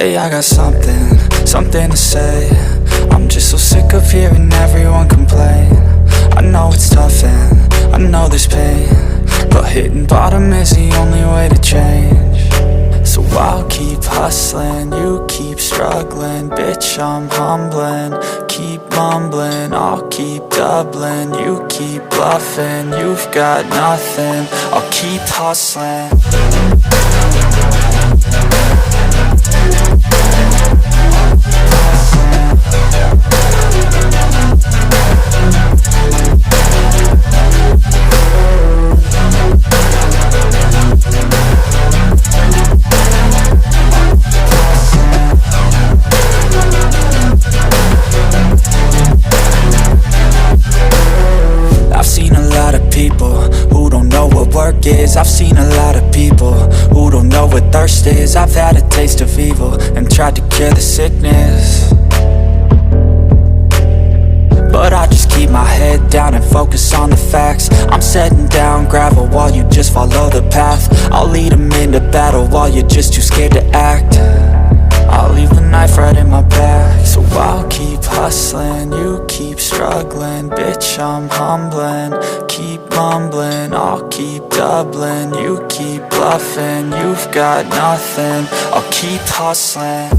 Hey, I got something to say. I'm just so sick of hearing everyone complain. I know it's tough and I know there's pain, but hitting bottom is the only way to change. So I'll keep hustling, you keep struggling. Bitch, I'm humbling, keep mumbling. I'll keep doubling, you keep bluffing. You've got nothing, I'll keep hustling. I've seen a lot of people who don't know what thirst is. I've had a taste of evil and tried to cure the sickness, but I just keep my head down and focus on the facts. I'm setting down gravel while you just follow the path. I'll lead them into battle while you're just too scared to act. I'll leave the knife right in my back. So I'll keep hustling, you keep struggling. Bitch, I'm humbling, keep mumbling. I'll keep doubling, you keep bluffing. You've got nothing, I'll keep hustling.